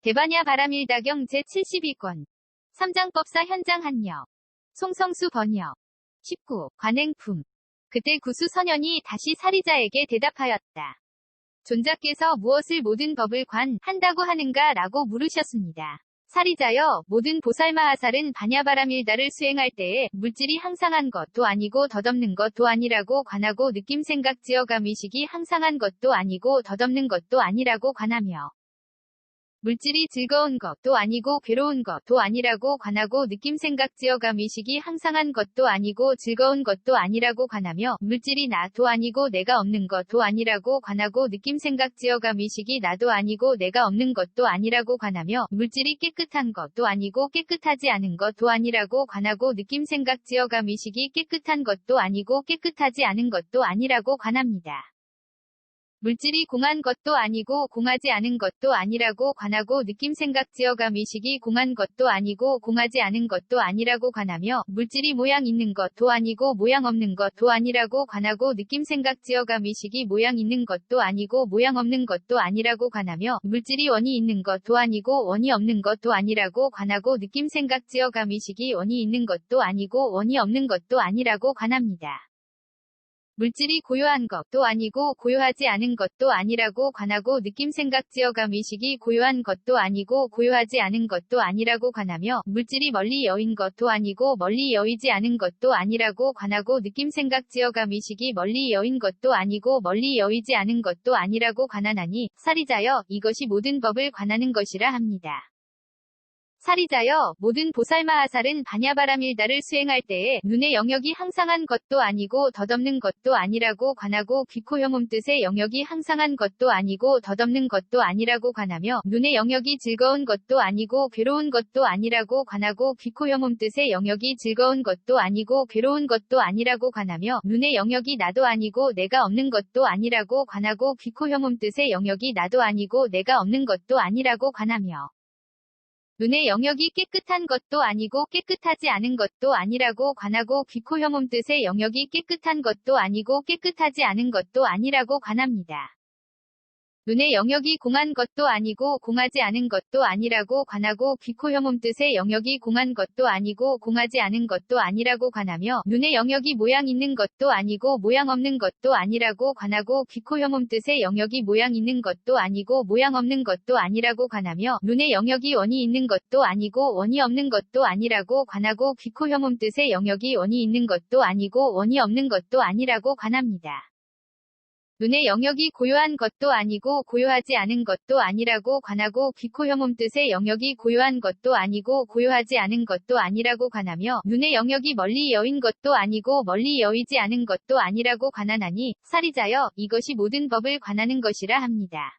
대반야 바람일다경 제72권. 삼장법사 현장 한여. 송성수 번역. 19. 관행품. 그때 구수 선현이 다시 사리자에게 대답하였다. 존자께서 무엇을 모든 법을 관한다고 하는가 라고 물으셨습니다. 사리자여, 모든 보살마하살은 반야바람일다를 수행할 때에 물질이 항상한 것도 아니고 덧없는 것도 아니라고 관하고 느낌 생각 지어감 의식이 항상한 것도 아니고 덧없는 것도 아니라고 관하며 물질이 즐거운 것도 아니고 괴로운 것도 아니라고 관하고 느낌 생각 지어감 의식이 항상한 것도 아니고 즐거운 것도 아니라고 관하며 물질이 나도 아니고 내가 없는 것도 아니라고 관하고 느낌 생각 지어감 의식이 나도 아니고 내가 없는 것도 아니라고 관하며 물질이 깨끗한 것도 아니고 깨끗하지 않은 것도 아니라고 관하고 느낌 생각 지어감 의식이 깨끗한 것도 아니고 깨끗하지 않은 것도 아니라고 관합니다. 물질이 공한 것도 아니고 공하지 않은 것도 아니라고 관하고 느낌 생각 지어감 의식이 공한 것도 아니고 공하지 않은 것도 아니라고 관하며 물질이 모양 있는 것도 아니고 모양 없는 것도 아니라고 관하고 느낌 생각 지어감 의식이 모양 있는 것도 아니고 모양 없는 것도 아니라고 관하며 물질이 원이 있는 것도 아니고 원이 없는 것도 아니라고 관하고 느낌 생각 지어감 의식이 원이 있는 것도 아니고 원이 없는 것도 아니라고 관합니다. 물질이 고요한 것도 아니고 고요하지 않은 것도 아니라고 관하고 느낌 생각 지어감 의식이 고요한 것도 아니고 고요하지 않은 것도 아니라고 관하며 물질이 멀리 여인 것도 아니고 멀리 여이지 않은 것도 아니라고 관하고 느낌 생각 지어감 의식이 멀리 여인 것도 아니고 멀리 여이지 않은 것도 아니라고 관하나니 사리자여, 이것이 모든 법을 관하는 것이라 합니다. 사리자여, 모든 보살마하살은 반야바람일다를 수행할 때에 눈의 영역이 항상한 것도 아니고 덧없는 것도 아니라고 관하고 귀코 혐음 뜻의 영역이 항상한 것도 아니고 덧없는 것도 아니라고 관하며 눈의 영역이 즐거운 것도 아니고 괴로운 것도 아니라고 관하고 귀코 혐음 뜻의 영역이 즐거운 것도 아니고 괴로운 것도 아니라고 관하며 눈의 영역이 나도 아니고 내가 없는 것도 아니라고 관하고 귀코 혐음 뜻의 영역이 나도 아니고 내가 없는 것도 아니라고 관하며 눈의 영역이 깨끗한 것도 아니고 깨끗하지 않은 것도 아니라고 관하고 귀코 혐음 뜻의 영역이 깨끗한 것도 아니고 깨끗하지 않은 것도 아니라고 관합니다. 눈의 영역이 공한 것도 아니고 공하지 않은 것도 아니라고 관하고 귀코 혐음 뜻의 영역이 공한 것도 아니고 공하지 않은 것도 아니라고 관하며 눈의 영역이 모양 있는 것도 아니고 모양 없는 것도 아니라고 관하고 귀코 혐음 뜻의 영역이 모양 있는 것도 아니고 모양 없는 것도 아니라고 관하며 눈의 영역이 원이 있는 것도 아니고 원이 없는 것도 아니라고 관하고 귀코 혐음 뜻의 영역이 원이 있는 것도 아니고 원이 없는 것도 아니라고 관합니다. 눈의 영역이 고요한 것도 아니고 고요하지 않은 것도 아니라고 관하고 귀코 혐음 뜻의 영역이 고요한 것도 아니고 고요하지 않은 것도 아니라고 관하며 눈의 영역이 멀리 여인 것도 아니고 멀리 여이지 않은 것도 아니라고 관하나니 사리자여, 이것이 모든 법을 관하는 것이라 합니다.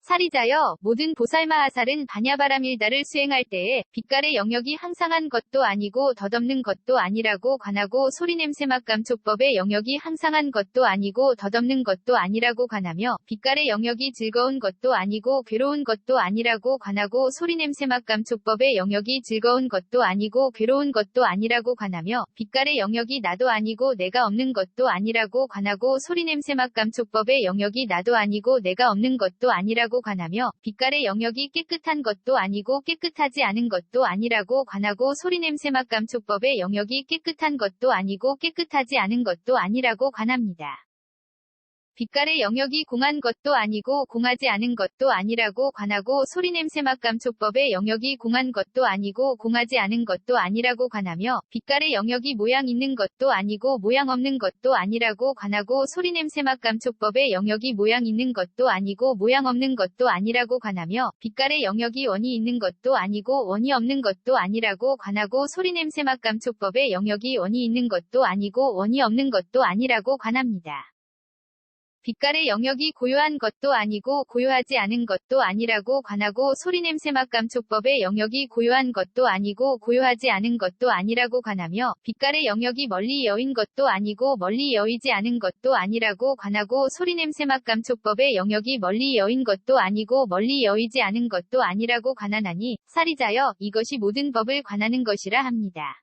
사리자여, 모든 보살마하살은 반야바람일다를 수행할 때에 빛깔의 영역이 항상한 것도 아니고 덧없는 것도 아니라고 관하고 소리냄새 맛감촉법의 영역이 항상한 것도 아니고 덧없는 것도 아니라고 관하며 빛깔의 영역이 즐거운 것도 아니고 괴로운 것도 아니라고 관하고 소리냄새 맛감촉법의 영역이 즐거운 것도 아니고 괴로운 것도 아니라고 관하며 빛깔의 영역이 나도 아니고 내가 없는 것도 아니라고 관하고 소리냄새 맛감촉법의 영역이 나도 아니고 내가 없는 것도 아니라고 관하며 빛깔의 영역이 깨끗한 것도 아니고 깨끗하지 않은 것도 아니라고 관하고 소리냄새 맛감촉법의 영역이 깨끗한 것도 아니고 깨끗하지 않은 것도 아니라고 관합니다. 빛깔의 영역이 공한 것도 아니고 공하지 않은 것도 아니라고 관하고 소리냄새 맛감촉법의 영역이 공한 것도 아니고 공하지 않은 것도 아니라고 관하며 빛깔의 영역이 모양 있는 것도 아니고 모양 없는 것도 아니라고 관하고 소리냄새 맛감촉법의 영역이 모양 있는 것도 아니고 모양 없는 것도 아니라고 관하며 빛깔의 영역이 원이 있는 것도 아니고 원이 없는 것도 아니라고 관하고 소리냄새 맛감촉법의 영역이 원이 있는 것도 아니고 원이 없는 것도 아니라고 관합니다. 빛깔의 영역이 고요한 것도 아니고 고요하지 않은 것도 아니라고 관하고 소리냄새 맛감촉법의 영역이 고요한 것도 아니고 고요하지 않은 것도 아니라고 관하며 빛깔의 영역이 멀리 여인 것도 아니고 멀리 여이지 않은 것도 아니라고 관하고 소리냄새 맛감촉법의 영역이 멀리 여인 것도 아니고 멀리 여이지 않은 것도 아니라고 관하나니 사리자여, 이것이 모든 법을 관하는 것이라 합니다.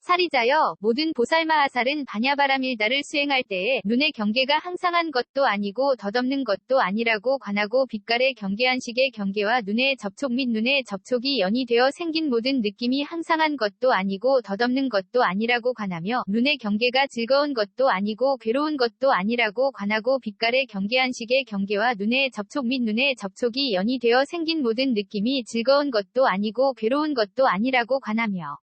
사리자여, 모든 보살마하살은 반야바라밀다를 수행할 때에 눈의 경계가 항상한 것도 아니고 덧없는 것도 아니라고 관하고 빛깔의 경계한식의 경계와 눈의 접촉 및 눈의 접촉이 연이 되어 생긴 모든 느낌이 항상한 것도 아니고 덧없는 것도 아니라고 관하며 눈의 경계가 즐거운 것도 아니고 괴로운 것도 아니라고 관하고 빛깔의 경계한식의 경계와 눈의 접촉 및 눈의 접촉이 연이 되어 생긴 모든 느낌이 즐거운 것도 아니고 괴로운 것도 아니라고 관하며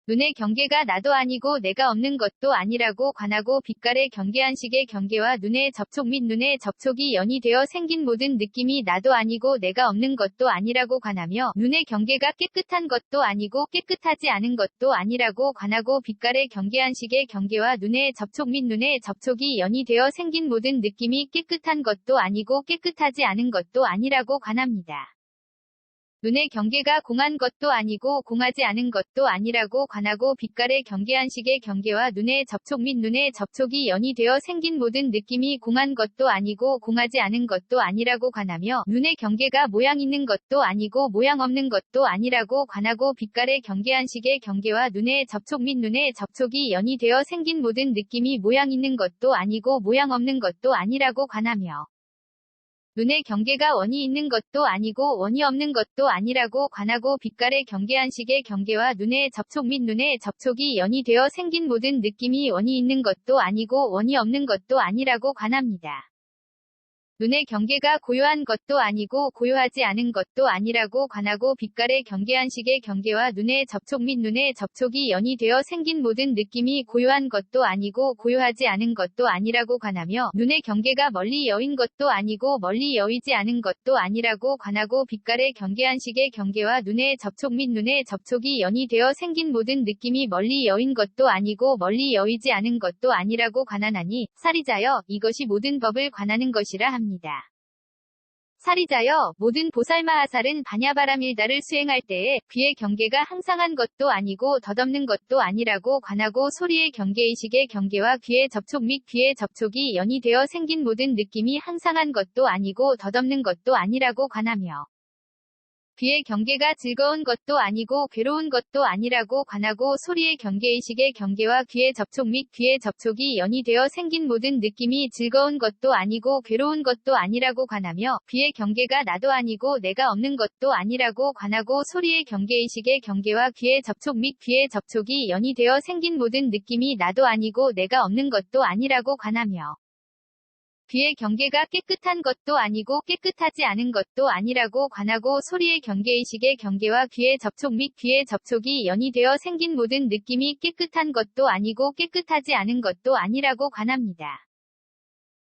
눈의 경계가 나도 아니고 내가 없는 것도 아니라고 관하고 빛깔의 경계한식의 경계와 눈의 접촉 및 눈의 접촉이 연이 되어 생긴 모든 느낌이 나도 아니고 내가 없는 것도 아니라고 관하며 눈의 경계가 깨끗한 것도 아니고 깨끗하지 않은 것도 아니라고 관하고 빛깔의 경계한식의 경계와 눈의 접촉 및 눈의 접촉이 연이 되어 생긴 모든 느낌이 깨끗한 것도 아니고 깨끗하지 않은 것도 아니라고 관합니다. 눈의 경계가 공한 것도 아니고 공하지 않은 것도 아니라고 관하고 빛깔의 경계한식의 경계와 눈의 접촉 및 눈의 접촉이 연이 되어 생긴 모든 느낌이 공한 것도 아니고 공하지 않은 것도 아니라고 관하며 눈의 경계가 모양 있는 것도 아니고 모양 없는 것도 아니라고 관하고 빛깔의 경계한식의 경계와 눈의 접촉 및 눈의 접촉이 연이 되어 생긴 모든 느낌이 모양 있는 것도 아니고 모양 없는 것도 아니라고 관하며 눈의 경계가 원이 있는 것도 아니고 원이 없는 것도 아니라고 관하고 빛깔의 경계한식의 경계와 눈의 접촉 및 눈의 접촉이 연이 되어 생긴 모든 느낌이 원이 있는 것도 아니고 원이 없는 것도 아니라고 관합니다. 눈의 경계가 고요한 것도 아니고 고요하지 않은 것도 아니라고 관하고 빛깔의 경계한식의 경계와 눈의 접촉 및 눈의 접촉이 연이 되어 생긴 모든 느낌이 고요한 것도 아니고 고요하지 않은 것도 아니라고 관하며 눈의 경계가 멀리 여인 것도 아니고 멀리 여이지 않은 것도 아니라고 관하고 빛깔의 경계한식의 경계와 눈의 접촉 및 눈의 접촉이 연이 되어 생긴 모든 느낌이 멀리 여인 것도 아니고 멀리 여이지 않은 것도 아니라고 관하나니 사리자여, 이것이 모든 법을 관하는 것이라 합니다. 사리자여, 모든 보살마하살은 반야바라밀다를 수행할 때에 귀의 경계가 항상한 것도 아니고 덧없는 것도 아니라고 관하고 소리의 경계의식의 경계와 귀의 접촉 및 귀의 접촉이 연이 되어 생긴 모든 느낌이 항상한 것도 아니고 덧없는 것도 아니라고 관하며 귀의 경계가 즐거운 것도 아니고 괴로운 것도 아니라고 관하고 소리의 경계의식의 경계와 귀의 접촉 및 귀의 접촉이 연이 되어 생긴 모든 느낌이 즐거운 것도 아니고 괴로운 것도 아니라고 관하며 귀의 경계가 나도 아니고 내가 없는 것도 아니라고 관하고 소리의 경계의식의 경계와 귀의 접촉 및 귀의 접촉이 연이 되어 생긴 모든 느낌이 나도 아니고 내가 없는 것도 아니라고 관하며 귀의 경계가 깨끗한 것도 아니고 깨끗하지 않은 것도 아니라고 관하고 소리의 경계의식의 경계와 귀의 접촉 및 귀의 접촉이 연이 되어 생긴 모든 느낌이 깨끗한 것도 아니고 깨끗하지 않은 것도 아니라고 관합니다.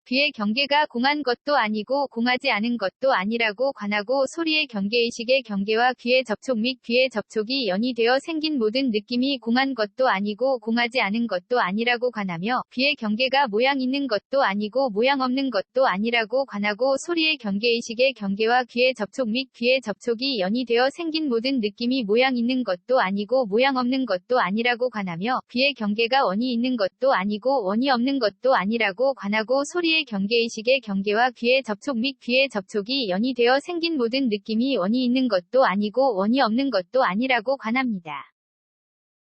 귀의 경계가 공한 것도 아니고 공하지 않은 것도 아니라고 관하고 소리의 경계의식의 경계와 귀의 접촉 및 귀의 접촉이 연이 되어 생긴 모든 느낌이 공한 것도 아니고 공하지 않은 것도 아니라고 관하며 귀의 경계가 모양 있는 것도 아니고 모양 없는 것도 아니라고 관하고 소리의 경계의식의 경계와 귀의 접촉 및 귀의 접촉이 연이 되어 생긴 모든 느낌이 모양 있는 것도 아니고 모양 없는 것도 아니라고 관하며 귀의 경계가 원이 있는 것도 아니고 원이 없는 것도 아니라고 관하고 소리의 경계의식의 경계와 귀의 접촉 및 귀의 접촉이 연이 되어 생긴 모든 느낌이 원이 있는 것도 아니고 원이 없는 것도 아니라고 관합니다.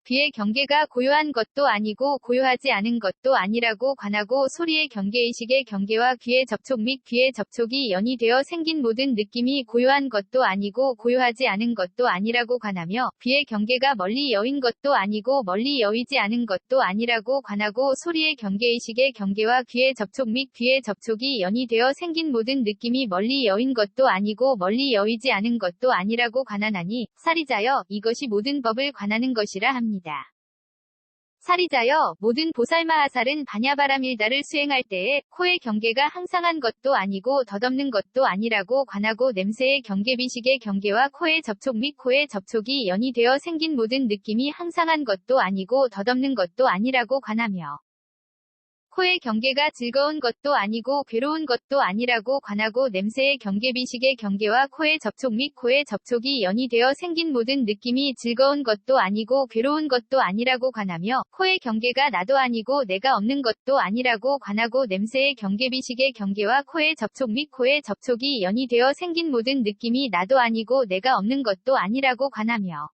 귀의 경계가 고요한 것도 아니고 고요하지 않은 것도 아니라고 관하고 소리의 경계의식의 경계와 귀의 접촉 및 귀의 접촉이 연이 되어 생긴 모든 느낌이 고요한 것도 아니고 고요하지 않은 것도 아니라고 관하며 귀의 경계가 멀리 여인 것도 아니고 멀리 여이지 않은 것도 아니라고 관하고 소리의 경계의식의 경계와 귀의 접촉 및 귀의 접촉이 연이 되어 생긴 모든 느낌이 멀리 여인 것도 아니고 멀리 여이지 않은 것도 아니라고 관하나니 사리자여, 이것이 모든 법을 관하는 것이라 합니다. 사리자여, 모든 보살마하살은 반야바라밀다를 수행할 때에 코의 경계가 항상한 것도 아니고 덧없는 것도 아니라고 관하고 냄새의 경계비식의 경계와 코의 접촉 및 코의 접촉이 연이 되어 생긴 모든 느낌이 항상한 것도 아니고 덧없는 것도 아니라고 관하며 코의 경계가 즐거운 것도 아니고 괴로운 것도 아니라고 관하고 냄새의 경계비식의 경계와 코의 접촉 및 코의 접촉이 연이 되어 생긴 모든 느낌이 즐거운 것도 아니고 괴로운 것도 아니라고 관하며 코의 경계가 나도 아니고 내가 없는 것도 아니라고 관하고 냄새의 경계비식의 경계와 코의 접촉 및 코의 접촉이 연이 되어 생긴 모든 느낌이 나도 아니고 내가 없는 것도 아니라고 관하며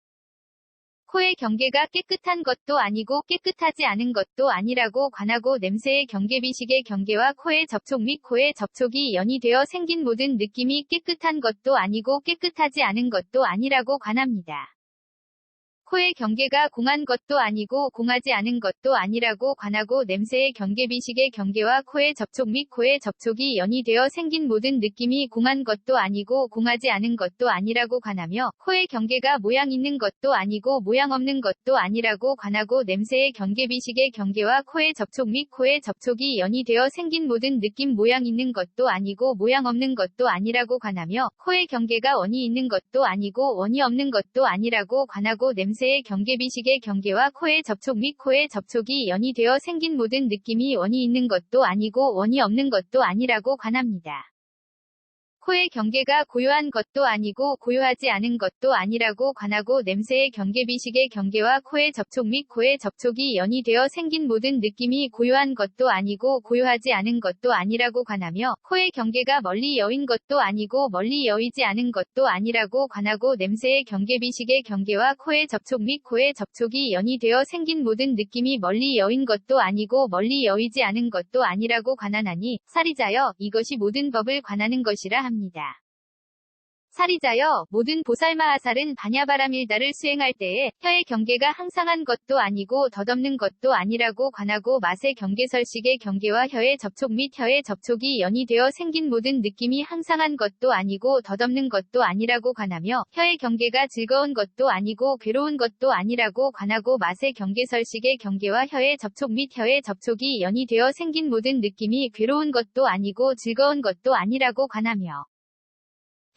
코의 경계가 깨끗한 것도 아니고 깨끗하지 않은 것도 아니라고 관하고 냄새의 경계 비식의 경계와 코의 접촉 및 코의 접촉이 연이되어 생긴 모든 느낌이 깨끗한 것도 아니고 깨끗하지 않은 것도 아니라고 관합니다. 코의 경계가 공한 것도 아니고 공하지 않은 것도 아니라고 관하고 냄새의 경계 비식의 경계와 코의 접촉 및 코의 접촉이 연이되어 생긴 모든 느낌이 공한 것도 아니고 공하지 않은 것도 아니라고 관하며 코의 경계가 모양 있는 것도 아니고 모양 없는 것도 아니라고 관하고 냄새의 경계 비식의 경계와 코의 접촉 및 코의 접촉이 연이되어 생긴 모든 느낌 모양 있는 것도 아니고 모양 없는 것도 아니라고 관하며 코의 경계가 원이 있는 것도 아니고 원이 없는 것도 아니라고 관하고 냄새의 경계 비식의 경계와 코의 접촉 및 코의 접촉이 연이되어 생긴 모든 느낌이 원이 있는 것도 아니고 원이 없는 것도 아니라고 관합니다. 코의 경계가 고요한 것도 아니고 고요하지 않은 것도 아니라고 관하고 냄새의 경계 비식의 경계와 코의 접촉 및 코의 접촉이 연이되어 생긴 모든 느낌이 고요한 것도 아니고 고요하지 않은 것도 아니라고 관하며 코의 경계가 멀리 여인 것도 아니고 멀리 여이지 않은 것도 아니라고 관하고 냄새의 경계 비식의 경계와 코의 접촉 및 코의 접촉이 연이되어 생긴 모든 느낌이 멀리 여인 것도 아니고 멀리 여이지 않은 것도 아니라고 관하나니 사리자여 이것이 모든 법을 관하는 것이라 합니다. 사리자여 모든 보살마하살은 바냐바라밀다를 수행할 때에 혀의 경계가 항상한 것도 아니고 덧없는 것도 아니라고 관하고 맛의 경계설식의 경계와 혀의 접촉 및 혀의 접촉이 연이되어 생긴 모든 느낌이 항상한 것도 아니고 덧없는 것도 아니라고 관하며 혀의 경계가 즐거운 것도 아니고 괴로운 것도 아니라고 관하고 맛의 경계설식의 경계와 혀의 접촉 및 혀의 접촉이 연이되어 생긴 모든 느낌이 괴로운 것도 아니고 즐거운 것도 아니라고 관하며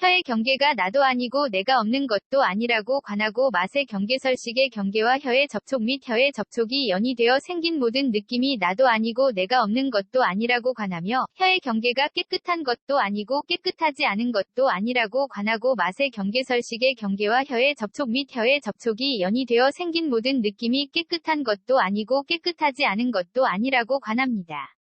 혀의 경계가 나도 아니고 내가 없는 것도 아니라고 관하고 맛의 경계설식의 경계와 혀의 접촉 및 혀의 접촉이 연이되어 생긴 모든 느낌이 나도 아니고 내가 없는 것도 아니라고 관하며 혀의 경계가 깨끗한 것도 아니고 깨끗하지 않은 것도 아니라고 관하고 맛의 경계설식의 경계와 혀의 접촉 및 혀의 접촉이 연이되어 생긴 모든 느낌이 깨끗한 것도 아니고 깨끗하지 않은 것도 아니라고 관합니다.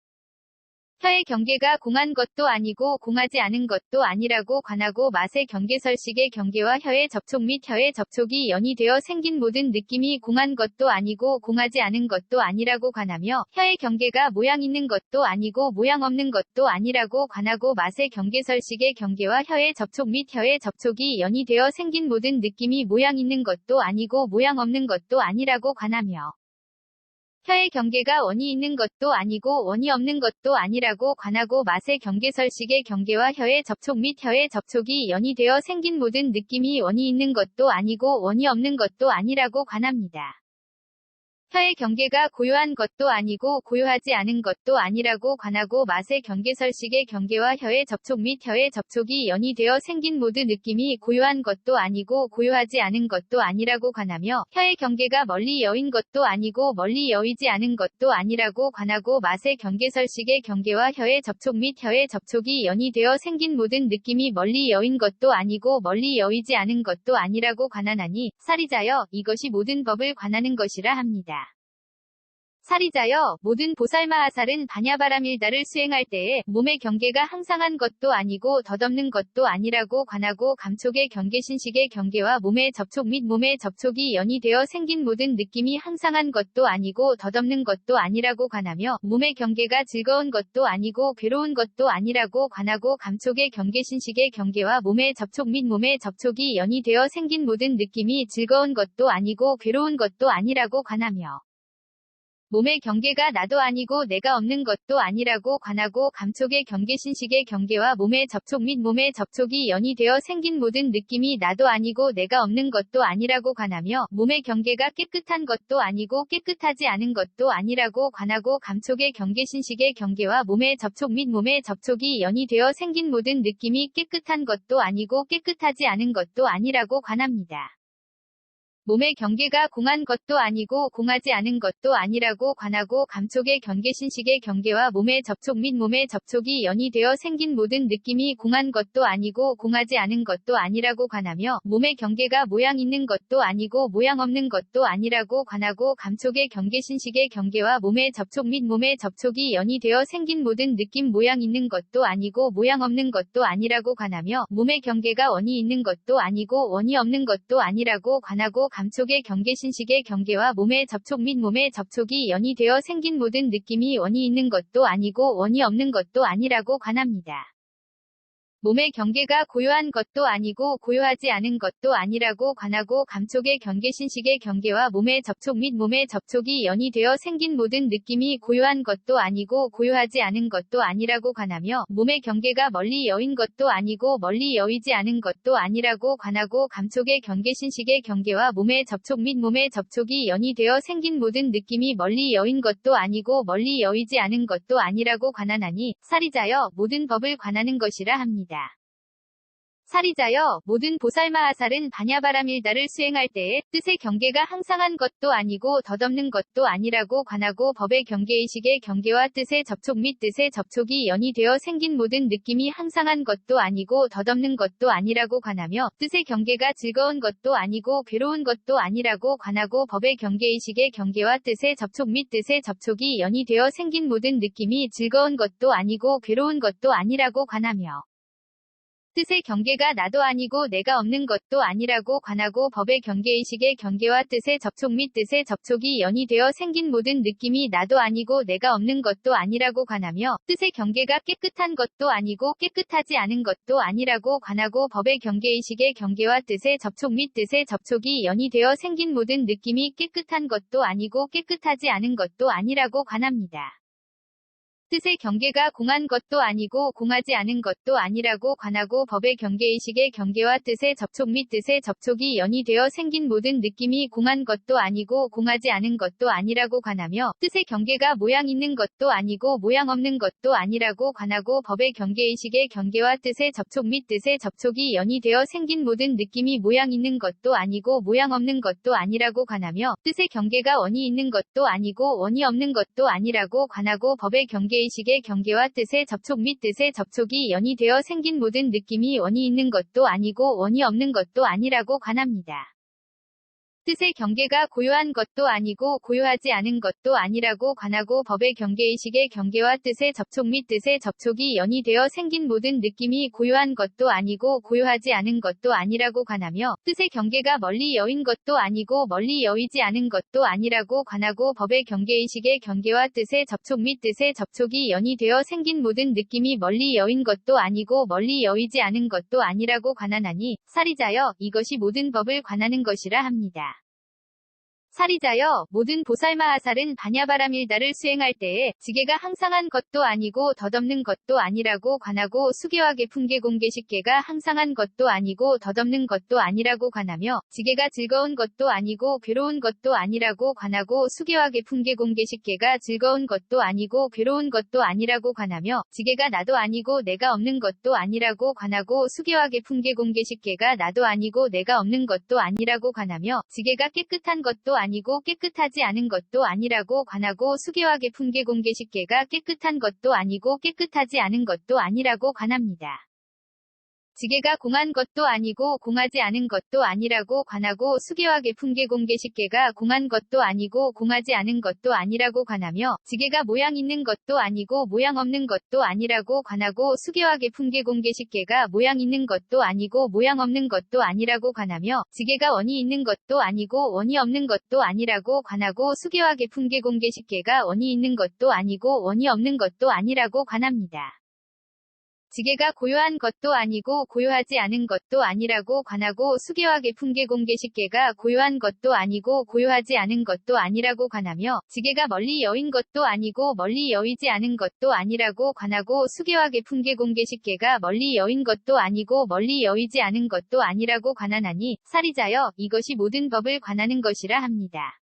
혀의 경계가 공한 것도 아니고 공하지 않은 것도 아니라고 관하고 맛의 경계설식의 경계와 혀의 접촉 및 혀의 접촉이 연이되어 생긴 모든 느낌이 공한 것도 아니고 공하지 않은 것도 아니라고 관하며 혀의 경계가 모양 있는 것도 아니고 모양 없는 것도 아니라고 관하고 맛의 경계설식의 경계와 혀의 접촉 및 혀의 접촉이 연이되어 생긴 모든 느낌이 모양 있는 것도 아니고 모양 없는 것도 아니라고 관하며 혀의 경계가 원이 있는 것도 아니고 원이 없는 것도 아니라고 관하고 맛의 경계설식의 경계와 혀의 접촉 및 혀의 접촉이 연이되어 생긴 모든 느낌이 원이 있는 것도 아니고 원이 없는 것도 아니라고 관합니다. 혀의 경계가 고요한 것도 아니고 고요하지 않은 것도 아니라고 관하고 맛의 경계설식의 경계와 혀의 접촉 및 혀의 접촉이 연이되어 생긴 모든 느낌이 고요한 것도 아니고 고요하지 않은 것도 아니라고 관하며 혀의 경계가 멀리 여인 것도 아니고 멀리 여이지 않은 것도 아니라고 관하고 맛의 경계설식의 경계와 혀의 접촉 및 혀의 접촉이 연이되어 생긴 모든 느낌이 멀리 여인 것도 아니고 멀리 여이지 않은 것도 아니라고 관하나니 사리자여 이것이 모든 법을 관하는 것이라 합니다. 사리자여 모든 보살마하살은 바냐바라밀다를 수행할 때에 몸의 경계가 항상한 것도 아니고 덧없는 것도 아니라고 관하고 감촉의 경계신식의 경계와 몸의 접촉 및 몸의 접촉이 연이되어 생긴 모든 느낌이 항상한 것도 아니고 덧없는 것도 아니라고 관하며 몸의 경계가 즐거운 것도 아니고 괴로운 것도 아니라고 관하고 감촉의 경계신식의 경계와 몸의 접촉 및 몸의 접촉이 연이되어 생긴 모든 느낌이 즐거운 것도 아니고 괴로운 것도 아니라고 관하며 몸의 경계가 나도 아니고 내가 없는 것도 아니라고 관하고 감촉의 경계신식의 경계와 몸의 접촉 및 몸의 접촉이 연이되어 생긴 모든 느낌이 나도 아니고 내가 없는 것도 아니라고 관하며 몸의 경계가 깨끗한 것도 아니고 깨끗하지 않은 것도 아니라고 관하고 감촉의 경계신식의 경계와 몸의 접촉 및 몸의 접촉이 연이되어 생긴 모든 느낌이 깨끗한 것도 아니고 깨끗하지 않은 것도 아니라고 관합니다. 몸의 경계가 공한 것도 아니고 공하지 않은 것도 아니라고 관하고 감촉의 경계신식의 경계와 몸의 접촉 및 몸의 접촉이 연이되어 생긴 모든 느낌이 공한 것도 아니고 공하지 않은 것도 아니라고 관하며 몸의 경계가 모양 있는 것도 아니고 모양 없는 것도 아니라고 관하고 감촉의 경계신식의 경계와 몸의 접촉 및 몸의 접촉이 연이되어 생긴 모든 느낌 모양 있는 것도 아니고 모양 없는 것도 아니라고 관하며 몸의 경계가 원이 있는 것도 아니고 원이 없는 것도 아니라고 관하고 감촉의 경계 신식의 경계와 몸의 접촉 및 몸의 접촉이 연이 되어 생긴 모든 느낌이 원이 있는 것도 아니고 원이 없는 것도 아니라고 관합니다. 몸의 경계가 고요한 것도 아니고 고요하지 않은 것도 아니라고 관하고 감촉의 경계 신식의 경계와 몸의 접촉 및 몸의 접촉이 연이 되어 생긴 모든 느낌이 고요한 것도 아니고 고요하지 않은 것도 아니라고 관하며 몸의 경계가 멀리 여인 것도 아니고 멀리 여이지 않은 것도 아니라고 관하고 감촉의 경계 신식의 경계와 몸의 접촉 및 몸의 접촉이 연이 되어 생긴 모든 느낌이 멀리 여인 것도 아니고 멀리 여이지 않은 것도 아니라고 관하나니 사리자여 모든 법을 관하는 것이라 합니다. 사리자여 모든 보살마하살은 반야바라밀다를 수행할 때에 뜻의 경계가 항상한 것도 아니고 덧없는 것도 아니라고 관하고 법의 경계의식의 경계와 뜻의 접촉 및 뜻의 접촉이 연이 되어 생긴 모든 느낌이 항상한 것도 아니고 덧없는 것도 아니라고 관하며 뜻의 경계가 즐거운 것도 아니고 괴로운 것도 아니라고 관하고 법의 경계의식의 경계와 뜻의 접촉 및 뜻의 접촉이 연이 되어 생긴 모든 느낌이 즐거운 것도 아니고 괴로운 것도 아니라고 관하며 뜻의 경계가 나도 아니고 내가 없는 것도 아니라고 관하고 법의 경계의식의 경계와 뜻의 접촉 및 뜻의 접촉이 연이 되어 생긴 모든 느낌이 나도 아니고 내가 없는 것도 아니라고 관하며 뜻의 경계가 깨끗한 것도 아니고 깨끗하지 않은 것도 아니라고 관하고 법의 경계의식의 경계와 뜻의 접촉 및 뜻의 접촉이 연이 되어 생긴 모든 느낌이 깨끗한 것도 아니고 깨끗하지 않은 것도 아니라고 관합니다. 뜻의 경계가 공한 것도 아니고 공하지 않은 것도 아니라고 관하고 법의 경계의식의 경계와 뜻의 접촉 및 뜻의 접촉이 연이 되어 생긴 모든 느낌이 공한 것도 아니고 공하지 않은 것도 아니라고 관하며 뜻의 경계가 모양 있는 것도 아니고 모양 없는 것도 아니라고 관하고 법의 경계의식의 경계와 뜻의 접촉 및 뜻의 접촉이 연이 되어 생긴 모든 느낌이 모양 있는 것도 아니고 모양 없는 것도 아니라고 관하며 뜻의 경계가 원이 있는 것도 아니고 원이 없는 것도 아니라고 관하고 법의 경계의식의 경계와 뜻의 접촉 및 뜻의 접촉이 연이 되어 생긴 모든 느낌이 원이 있는 것도 아니고 원이 없는 것도 아니라고 관합니다. 뜻의 경계가 고요한 것도 아니고 고요하지 않은 것도 아니라고 관하고 법의 경계의식의 경계와 뜻의 접촉 및 뜻의 접촉이 연이 되어 생긴 모든 느낌이 고요한 것도 아니고 고요하지 않은 것도 아니라고 관하며 뜻의 경계가 멀리 여인 것도 아니고 멀리 여이지 않은 것도 아니라고 관하고 법의 경계의식의 경계와 뜻의 접촉 및 뜻의 접촉이 연이 되어 생긴 모든 느낌이 멀리 여인 것도 아니고 멀리 여이지 않은 것도 아니라고 관하나니 사리자여 이것이 모든 법을 관하는 것이라 합니다. 사리자여 모든 보살마하살은 반야바라밀다를 수행할 때에 지게가 항상한 것도 아니고 덧없는 것도 아니라고 관하고 수계와 계풍계공계식계가 항상한 것도 아니고 덧없는 것도 아니라고 관하며 지게가 즐거운 것도 아니고 괴로운 것도 아니라고 관하고 수계와 계풍계공계식계가 즐거운 것도 아니고 괴로운 것도 아니라고 관하며 지게가 나도 아니고 내가 없는 것도 아니라고 관하고 수계와 계풍계공계식계가 나도 아니고 내가 없는 것도 아니라고 관하며 지게가 깨끗한 것도 아니고 깨끗하지 않은 것도 아니라고 관하고 수계와 계풍계공계식계가 깨끗한 것도 아니고 깨끗하지 않은 것도 아니라고 관합니다. 지게가 공한 것도 아니고 공하지 않은 것도 아니라고 관하고 수계와 계풍계공계식계가 공한 것도 아니고 공하지 않은 것도 아니라고 관하며 지게가 모양 있는 것도 아니고 모양 없는 것도 아니라고 관하고 수계와 계풍계공계식계가 모양 있는 것도 아니고 모양 없는 것도 아니라고 관하며 지게가 원이 있는 것도 아니고 원이 없는 것도 아니라고 관하고 수계와 계풍계공계식계가 원이 있는 것도 아니고 원이 없는 것도 아니라고 관합니다. 지게가 고요한 것도 아니고 고요하지 않은 것도 아니라고 관하고 수계와 계풍계공계식계가 고요한 것도 아니고 고요하지 않은 것도 아니라고 관하며 지게가 멀리 여인 것도 아니고 멀리 여이지 않은 것도 아니라고 관하고 수계와 계풍계공계식계가 멀리 여인 것도 아니고 멀리 여이지 않은 것도 아니라고 관하나니 사리자여 이것이 모든 법을 관하는 것이라 합니다.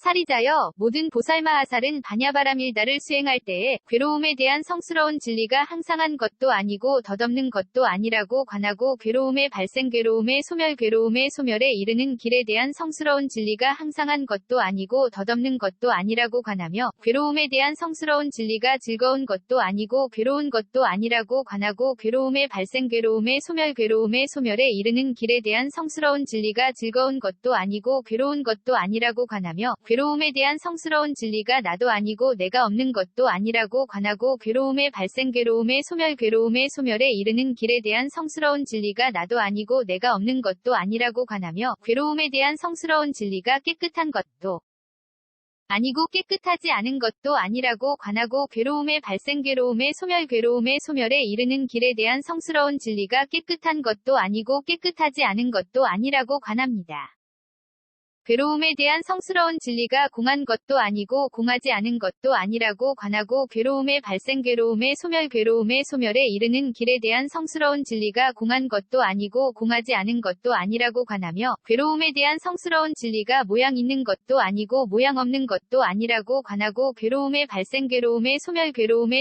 사리자여 모든 보살마하살은 반야바라밀다를 수행할 때에 괴로움에 대한 성스러운 진리가 항상한 것도 아니고 덧없는 것도 아니라고 관하고 괴로움의 발생 괴로움의 소멸에 이르는 길에 대한 성스러운 진리가 항상한 것도 아니고 덧없는 것도 아니라고 관하며 괴로움에 대한 성스러운 진리가 즐거운 것도 아니고 괴로운 것도 아니라고 관하고 괴로움의 발생 괴로움의 소멸에 이르는 길에 대한 성스러운 진리가 즐거운 것도 아니고 괴로운 것도 아니라고 관하며 괴로움에 대한 성스러운 진리가 나도 아니고 내가 없는 것도 아니라고 관하고 괴로움의 발생 괴로움의 소멸에 이르는 길에 대한 성스러운 진리가 나도 아니고 내가 없는 것도 아니라고 관하며 괴로움에 대한 성스러운 진리가 깨끗한 것도 아니고 깨끗하지 않은 것도 아니라고 관하고 괴로움의 발생 괴로움의 소멸에 이르는 길에 대한 성스러운 진리가 깨끗한 것도 아니고 깨끗하지 않은 것도 아니라고 관합니다. 괴로움에 대한 성스러운 진리가 공한 것도 아니고 공하지 않은 것도 아니라고 관하고 괴로움의 발생 괴로움의 소멸에 이르는 길에 대한 성스러운 진리가 공한 것도 아니고 공하지 않은 것도 아니라고 관하며 괴로움에 대한 성스러운 진리가 모양 있는 것도 아니고 모양 없는 것도 아니라고 관하고 괴로움의 발생 괴로움의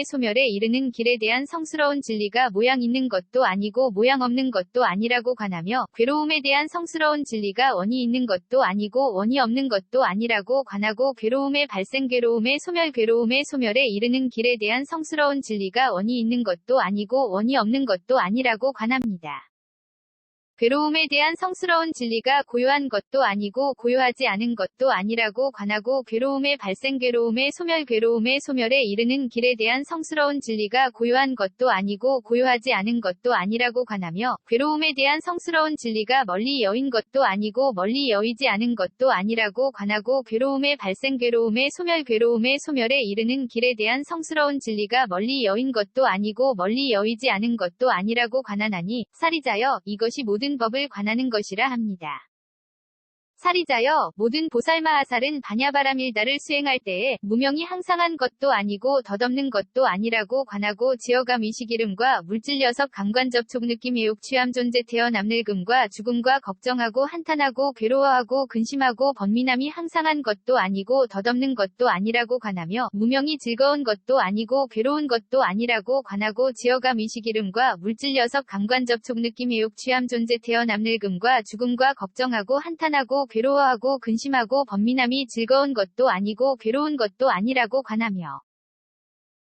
소멸에 이르는 길에 대한 성스러운 진리가 모양 있는 것도 아니고 모양 없는 것도 아니라고 관하며 괴로움에 대한 성스러운 진리가 원이 있는 것도 아니고 원이 없는 것도 아니라고 관하고 괴로움의 발생 괴로움의 소멸에 이르는 길에 대한 성스러운 진리가 원이 있는 것도 아니고 원이 없는 것도 아니라고 관합니다. 괴로움에 대한 성스러운 진리가 고요한 것도 아니고 고요하지 않은 것도 아니라고 관하고 괴로움의 발생 괴로움의 소멸에 이르는 길에 대한 성스러운 진리가 고요한 것도 아니고 고요하지 않은 것도 아니라고 관하며 괴로움에 대한 성스러운 진리가 멀리 여인 것도 아니고 멀리 여이지 않은 것도 아니라고 관하고 괴로움의 발생 괴로움의 소멸에 이르는 길에 대한 성스러운 진리가 멀리 여인 것도 아니고 멀리 여이지 않은 것도 아니라고 관하나니 사리자여 이것이 모든 법을 관하는 것이라 합니다. 사리자여 모든 보살마하살은 바냐바라밀다를 수행할 때에 무명이 항상한 것도 아니고 덧없는 것도 아니라고 관하고 지어감 의식이름과 물질 녀석 감관 접촉 느낌 해욕 취함 존재 태어남 늙음과 죽음과 걱정하고 한탄하고 괴로워하고 근심하고 번민함이 항상한 것도 아니고 덧없는 것도 아니라고 관하며 무명이 즐거운 것도 아니고 괴로운 것도 아니라고 관하고 지어감 의식이름과 물질 녀석 감관 접촉 느낌 해욕 취함 존재 태어남 늙음과 죽음과 걱정하고 한탄하고 괴로워하고 근심하고 번민함이 즐거운 것도 아니고 괴로운 것도 아니라고 관하며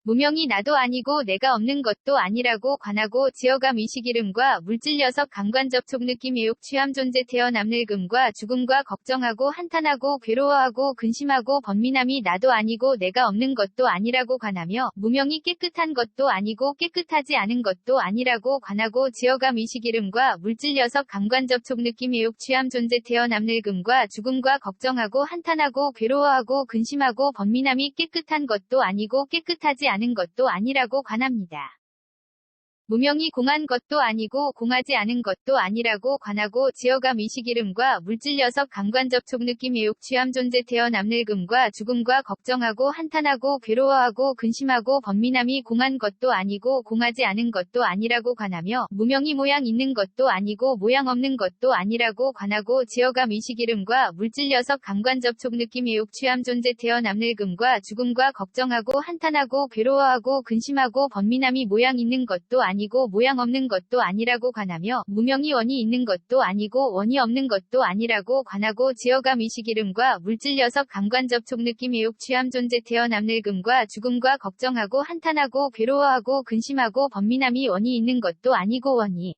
무명이 나도 아니고 내가 없는 것도 아니라고 관하고 지어감 의식이름과 물질 녀석 감관 접촉 느낌 해욕 취함 존재 태어남 늙음과 죽음과 걱정하고 한탄하고 괴로워하고 근심하고 번민함이 나도 아니고 내가 없는 것도 아니라고 관하며 무명이 깨끗한 것도 아니고 깨끗하지 않은 것도 아니라고 관하고 지어감 의식이름과 물질 녀석 감관 접촉 느낌 해욕 취함 존재 태어남 늙음과 죽음과 걱정하고 한탄하고 괴로워하고 근심하고 번민함이 깨끗한 것도 아니고 깨끗하지 않은 것도 아니라고 관합니다. 무명이 공한 것도 아니고 공하지 않은 것도 아니라고 관하고 지어감 의식이름과 물질 녀석 감관 접촉 느낌 해욕 취함 존재 태어남 늙음과 죽음과 걱정하고 한탄하고 괴로워하고 근심하고 번민함이 공한 것도 아니고 공하지 않은 것도 아니라고 관하며 무명이 모양 있는 것도 아니고 모양 없는 것도 아니라고 관하고 지어감 의식이름과 물질 녀석 감관 접촉 느낌 해욕 취함 존재 태어남 늙음과 죽음과 걱정하고 한탄하고 괴로워하고 근심하고 번민함이 모양 있는 것도 아니고 모양 없는 것도 아니라고 관하며 무명이 원이 있는 것도 아니고 원이 없는 것도 아니라고 관하고 지어감 의식이름과 물질 녀석 감관 접촉 느낌 해욕 취함 존재 태어남 늙음과 죽음과 걱정하고 한탄하고 괴로워하고 근심하고 번민함이 원이 있는 것도 아니고 원이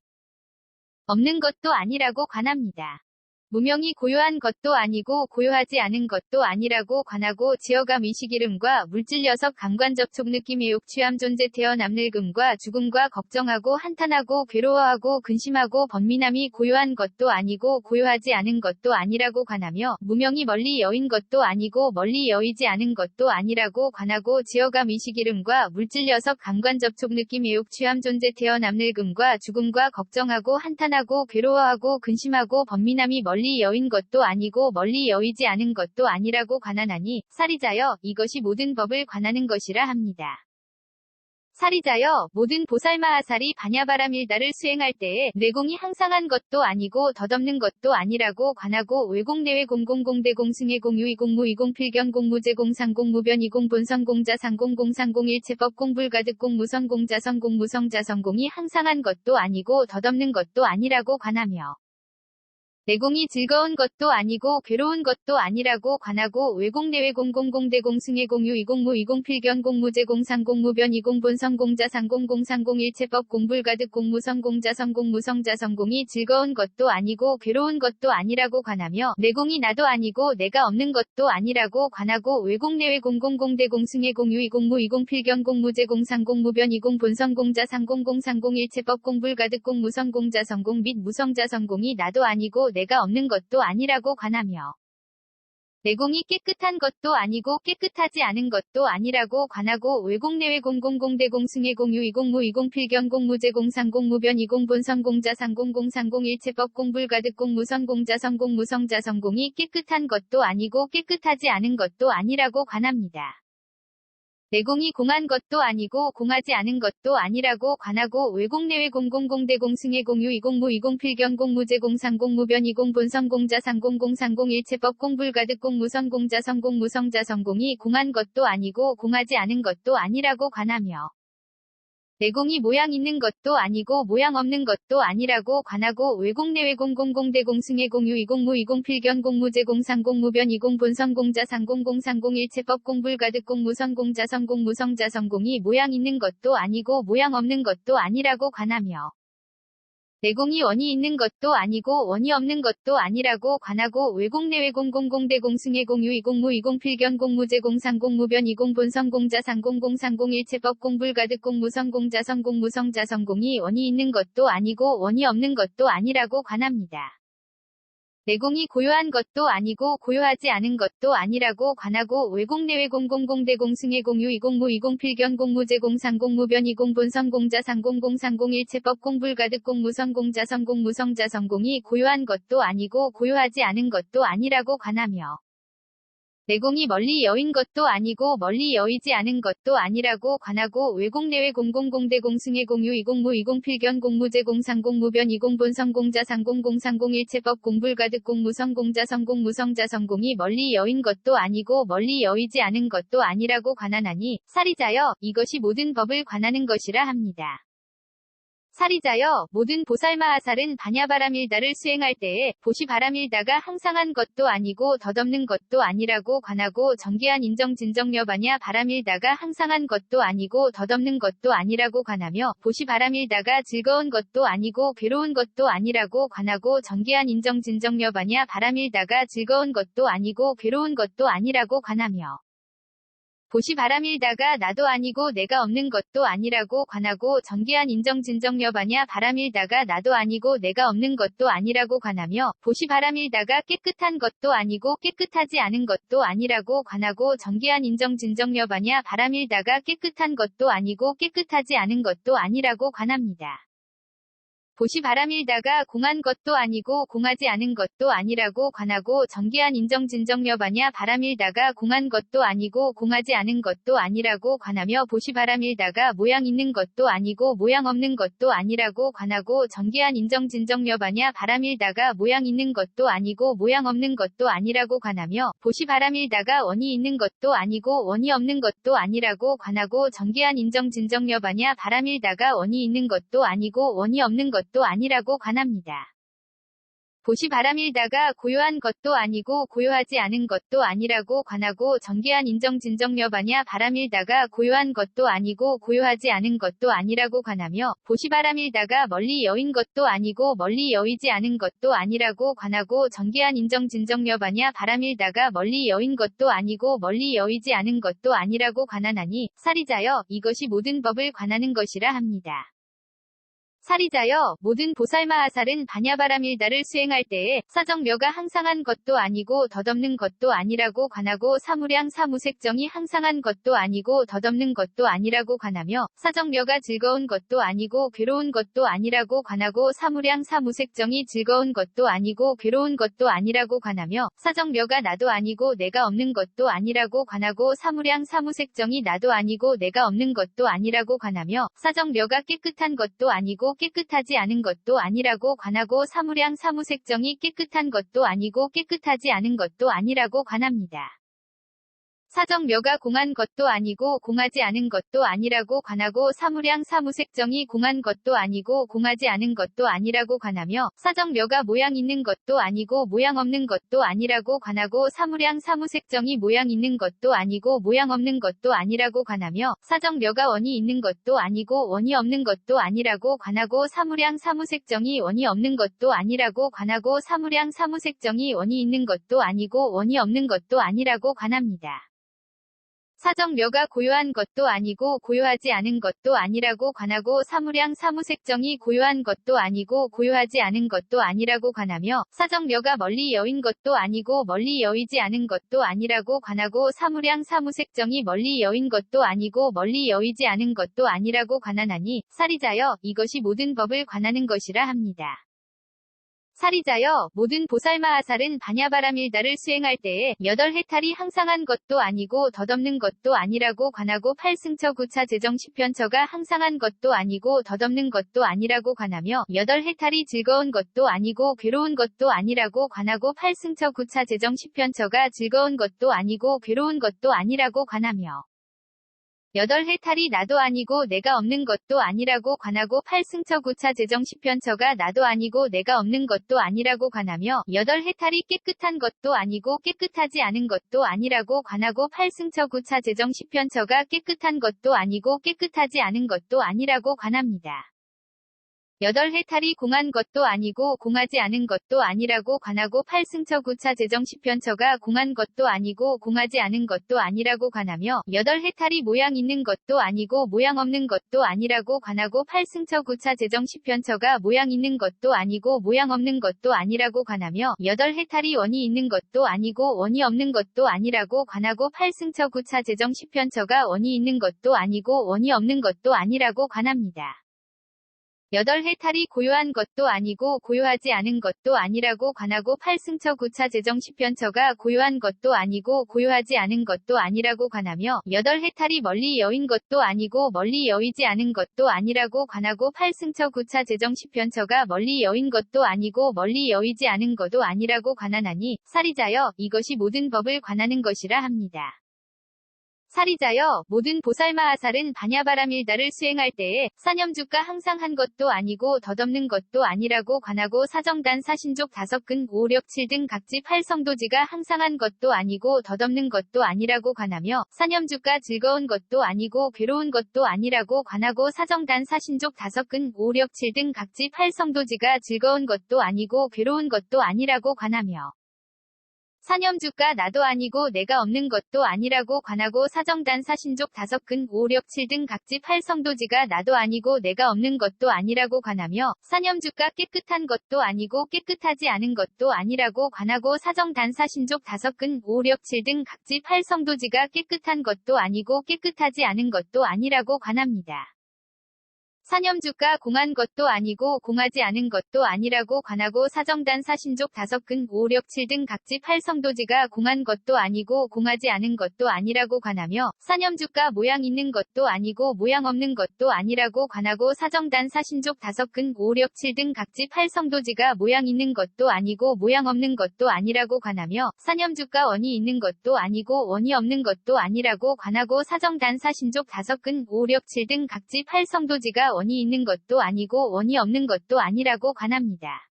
없는 것도 아니라고 관합니다. 무명이 고요한 것도 아니고 고요하지 않은 것도 아니라고 관하고 지어감 의식이름과 물질 녀석 감관 접촉 느낌 해욕 취함 존재 태어남 늙음과 죽음과 걱정하고 한탄하고 괴로워하고 근심하고 번민함이 고요한 것도 아니고 고요하지 않은 것도 아니라고 관하며 무명이 멀리 여인 것도 아니고 멀리 여이지 않은 것도 아니라고 관하고 지어감 의식이름과 물질 녀석 감관 접촉 느낌 해욕 취함 존재 태어남 늙음과 죽음과 걱정하고 한탄하고 괴로워하고 근심하고 번민함이 멀리 여인 것도 아니고 멀리 여이지 않은 것도 아니라고 관하나니 사리자여 이것이 모든 법을 관하는 것이라 합니다. 사리자여 모든 보살마하살이 바냐바라밀다를 수행할 때에 뇌공이 항상한 것도 아니고 덧없는 것도 아니라고 관하고 외공 내외 공공공대공 승해공 유이공 무이공 필경공 무제공 상공 무변이공 본성공 자상공 공상공 일체법공 불가득공 무성공 자성공 무성자성공이 항상한 것도 아니고 덧없는 것도 아니라고 관하며 내공이 즐거운 것도 아니고 괴로운 것도 아니라고 관하고 외공내외 공공공대 공승의 공유 이공무 이공필견 공무제 공상공무변 이공본성 공자상 공공상공 일체법 공불가득 공무성 공자성 공무성자 성공이 즐거운 것도 아니고 괴로운 것도 아니라고 관하며 내공이 나도 아니고 내가 없는 것도 아니라고 관하고 외공내외 공공공대 공승의 공유 이공무 이공필견 공무제 공상공무변 이공본성 공자상 공공상공 일체법 공불가득 공무성 공자 성공 및 무성자 성공이 나도 아니고 내가 없는 것도 아니라고 관하며 내공이 깨끗한 것도 아니고 깨끗하지 않은 것도 아니라고 관하고 외공내외 공공공대 공승의 공유 이공무 이공필견 공무제 공상공무변 이공본성 공자상 공공상공 일체법 공불가득 공무성 공자성 공무성자 성공이 깨끗한 것도 아니고 깨끗하지 않은 것도 아니라고 관합니다. 내공이 공한 것도 아니고 공하지 않은 것도 아니라고 관하고 외공내외 공공공대 공승의 공유 이공무 이공필견 공무제 공상공무변 이공본성 공자상 공공상공 일체법 공불가득 공무성 공자성 공무성자 성공이 공한 것도 아니고 공하지 않은 것도 아니라고 관하며 내공이 모양 있는 것도 아니고 모양 없는 것도 아니라고 관하고 외공내외 공공공대 공승의 공유 이공무 이공필견 공무제 공상공무변 이공본성 공자상 공공상공 일체법 공불가득 공무성 공자성 공무성자 성공이 모양 있는 것도 아니고 모양 없는 것도 아니라고 관하며 내공이 원이 있는 것도 아니고 원이 없는 것도 아니라고 관하고 외공내외 공공공대 공승의 공유 이공무 이공필견 공무제 공상공무변 이공본성 공자상 공공상공 일체법 공불가득 공무성 공자성 공무성자 성공이 원이 있는 것도 아니고 원이 없는 것도 아니라고 관합니다. 내공이 고요한 것도 아니고 고요하지 않은 것도 아니라고 관하고 외공내외 공공공대 공승의 공유 이공무 이공필견 공무제 공상공무변 이공본성 공자상 공공상공 일체법 공불가득 공무성 공자성 공무성자 성공이 고요한 것도 아니고 고요하지 않은 것도 아니라고 관하며 내공이 멀리 여인 것도 아니고 멀리 여이지 않은 것도 아니라고 관하고 외공내외 공공공대 공승의 공유 이공무 이공필견 공무제 공상공무변 이공본성 공자상 공공상공 일체법 공불가득 공무성 공자성 공무성자 성공이 멀리 여인 것도 아니고 멀리 여이지 않은 것도 아니라고 관하나니 사리자여 이것이 모든 법을 관하는 것이라 합니다. 사리자여 모든 보살마하살은 반야바라밀다를 수행할 때에 보시바라밀다가 항상한 것도 아니고 덧없는 것도 아니라고 관하고 정기한 인정진정녀 반야바라밀다가 항상한 것도 아니고 덧없는 것도 아니라고 관하며 보시바라밀다가 즐거운 것도 아니고 괴로운 것도 아니라고 관하고 정기한 인정진정녀 반야바라밀다가 즐거운 것도 아니고 괴로운 것도 아니라고 관하며 보시바라밀다가 나도 아니고 내가 없는 것도 아니라고 관하고 정기한 인정진정녀 반야바라밀다가 나도 아니고 내가 없는 것도 아니라고 관하며 보시바라밀다가 깨끗한 것도 아니고 깨끗하지 않은 것도 아니라고 관하고 정기한 인정진정녀 반야바라밀다가 깨끗한 것도 아니고 깨끗하지 않은 것도 아니라고 관합니다. 보시바라밀다가 공한 것도 아니고 공하지 않은 것도 아니라고 관하고 정기한 인정진정녀 반야바라밀다가 공한 것도 아니고 공하지 않은 것도 아니라고 관하며 보시바라밀다가 모양 있는 것도 아니고 모양 없는 것도 아니라고 관하고 정기한 인정진정녀 반야바라밀다가 모양 있는 것도 아니고 모양 없는 것도 아니라고 관하며 보시바라밀다가 원이 있는 것도 아니고 원이 없는 것도 아니라고 관하고 정기한 인정진정녀 반야바라밀다가 원이 있는 것도 아니고 원이 없는 것도 아니라고 관합니다. 보시바라밀다가 고요한 것도 아니고 고요하지 않은 것도 아니라고 관하고 정기한 인정진정녀 반야바라밀다가 고요한 것도 아니고 고요하지 않은 것도 아니라고 관하며 보시바라밀다가 멀리 여인 것도 아니고 멀리 여이지 않은 것도 아니라고 관하고 정기한 인정진정녀 반야바라밀다가 멀리 여인 것도 아니고 멀리 여이지 않은 것도 아니라고 관하나니 사리자여 이것이 모든 법을 관하는 것이라 합니다. 사리자여 모든 보살마하살은 반야바라밀다를 수행할 때에 사정묘가 항상한 것도 아니고 덧없는 것도 아니라고 관하고 사무량 사무색정이 항상한 것도 아니고 덧없는 것도 아니라고 관하며 사정묘가 즐거운 것도 아니고 괴로운 것도 아니라고 관하고 사무량 사무색정이 즐거운 것도 아니고 괴로운 것도 아니라고 관하며 사정묘가 나도 아니고 내가 없는 것도 아니라고 관하고 사무량 사무색정이 나도 아니고 내가 없는 것도 아니라고 관하며 사정묘가 깨끗한 것도 아니고 깨끗하지 않은 것도 아니라고 관하고 사무량 사무색정이 깨끗한 것도 아니고 깨끗하지 않은 것도 아니라고 관합니다. 사정묘가 공한 것도 아니고 공하지 않은 것도 아니라고 관하고 사무량 사무색정이 공한 것도 아니고 공하지 않은 것도 아니라고 관하며 사정묘가 모양 있는 것도 아니고 모양 없는 것도 아니라고 관하고 사무량 사무색정이 모양 있는 것도 아니고 모양 없는 것도 아니라고 관하며 사정묘가 원이 있는 것도 아니고 원이 없는 것도 아니라고 관하고 사무량 사무색정이 원이 없는 것도 아니라고 관하고 사무량 사무색정이 원이 있는 것도 아니고 원이 없는 것도 아니라고 관합니다. 사정묘가 고요한 것도 아니고 고요하지 않은 것도 아니라고 관하고 사무량 사무색정이 고요한 것도 아니고 고요하지 않은 것도 아니라고 관하며 사정묘가 멀리 여인 것도 아니고 멀리 여이지 않은 것도 아니라고 관하고 사무량 사무색정이 멀리 여인 것도 아니고 멀리 여이지 않은 것도 아니라고 관하나니 사리자여 이것이 모든 법을 관하는 것이라 합니다. 사리자여 모든 보살마하살은 반야바라밀다를 수행할 때에 8해탈이 항상한 것도 아니고 덧없는 것도 아니라고 관하고 8승처 9차 재정 10편처가 항상한 것도 아니고 덧없는 것도 아니라고 관하며 8해탈이 즐거운 것도 아니고 괴로운 것도 아니라고 관하고 8승처 9차 재정 10편처가 즐거운 것도 아니고 괴로운 것도 아니라고 관하며 8해탈이 나도 아니고 내가 없는 것도 아니라고 관하고 8승처 9차 재정 10편처가 나도 아니고 내가 없는 것도 아니라고 관하며 8해탈이 깨끗한 것도 아니고 깨끗하지 않은 것도 아니라고 관하고 8승처 9차 재정 10편처가 깨끗한 것도 아니고 깨끗하지 않은 것도 아니라고 관합니다. 8해탈이 공한 것도 아니고 공하지 않은 것도 아니라고 관하고 8승처 9차 재정 10편처가 공한 것도 아니고 공하지 않은 것도 아니라고 관하며 8해탈이 모양 있는 것도 아니고 모양 없는 것도 아니라고 관하고 8승처 9차 재정 10편처가 모양 있는 것도 아니고 모양 없는 것도 아니라고 관하며 8해탈이 원이 있는 것도 아니고 원이 없는 것도 아니라고 관하고 8승처 9차 재정 10편처가 원이 있는 것도 아니고 원이 없는 것도 아니라고 관합니다. 8해탈이 고요한 것도 아니고 고요하지 않은 것도 아니라고 관하고 8승처 9차 재정 10편처가 고요한 것도 아니고 고요하지 않은 것도 아니라고 관하며 8해탈이 멀리 여인 것도 아니고 멀리 여이지 않은 것도 아니라고 관하고 8승처 9차 재정 10편처가 멀리 여인 것도 아니고 멀리 여이지 않은 것도 아니라고 관하나니 사리자여 이것이 모든 법을 관하는 것이라 합니다. 사리자여 모든 보살마하살은 반야바라밀다를 수행할 때에 사념주가 항상 한 것도 아니고 덧없는 것도 아니라고 관하고 사정단 사신족 5근 5력 7등 각지 8성도지가 항상한 것도 아니고 덧없는 것도 아니라고 관하며 사념주가 즐거운 것도 아니고 괴로운 것도 아니라고 관하고 사정단 사신족 5근 5력 7등 각지 8성도지가 즐거운 것도 아니고 괴로운 것도 아니라고 관하며 사념주가 나도 아니고 내가 없는 것도 아니라고 관하고 사정단 사신족 5근 5력 7등 각지 8성도지가 나도 아니고 내가 없는 것도 아니라고 관하며 사념주가 깨끗한 것도 아니고 깨끗하지 않은 것도 아니라고 관하고 사정단 사신족 5근 5력 7등 각지 8성도지가 깨끗한 것도 아니고 깨끗하지 않은 것도 아니라고 관합니다. 사념주가 공한 것도 아니고 공하지 않은 것도 아니라고 관하고 사정단 사신족 5근 5력 7등 각지 8성도지가 공한 것도 아니고 공하지 않은 것도 아니라고 관하며 사념주가 모양 있는 것도 아니고 모양 없는 것도 아니라고 관하고 사정단 사신족 5근 5력 7등 각지 8성도지가 모양 있는 것도 아니고 모양 없는 것도 아니라고 관하며 사념주가 원이 있는 것도 아니고 원이 없는 것도 아니라고 관하고 사정단 사신족 5근 5력 7등 각지 8성도지가 원이 있는 것도 아니고 원이 없는 것도 아니라고 관합니다.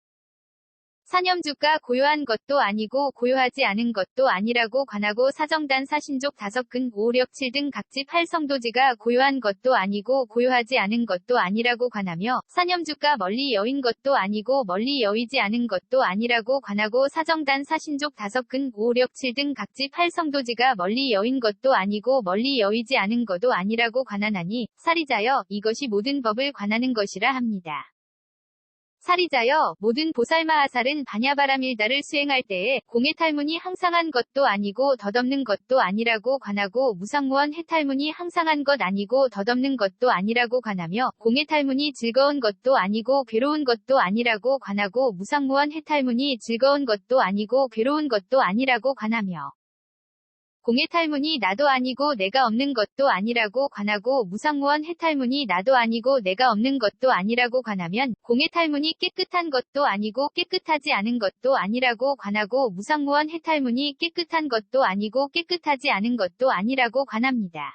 사념주가 고요한 것도 아니고 고요하지 않은 것도 아니라고 관하고 사정단 사신족 5근 5력 7등 각지 8성도지가 고요한 것도 아니고 고요하지 않은 것도 아니라고 관하며 사념주가 멀리 여인 것도 아니고 멀리 여이지 않은 것도 아니라고 관하고 사정단 사신족 5근 5력 7등 각지 8성도지가 멀리 여인 것도 아니고 멀리 여이지 않은 것도 아니라고 관하나니 사리자여 이것이 모든 법을 관하는 것이라 합니다. 사리자여 모든 보살마하살은 반야바라밀다를 수행할 때에 공해탈문이 항상한 것도 아니고 덧없는 것도 아니라고 관하고 무상무원 해탈문이 항상한 것 아니고 덧없는 것도 아니라고 관하며 공해탈문이 즐거운 것도 아니고 괴로운 것도 아니라고 관하고 무상무원 해탈문이 즐거운 것도 아니고 괴로운 것도 아니라고 관하며 공해 탈문이 나도 아니고 내가 없는 것도 아니라고 관하고 무상무원 해탈문이 나도 아니고 내가 없는 것도 아니라고 관하면 공해 탈문이 깨끗한 것도 아니고 깨끗하지 않은 것도 아니라고 관하고 무상무원 해탈문이 깨끗한 것도 아니고 깨끗하지 않은 것도 아니라고 관합니다.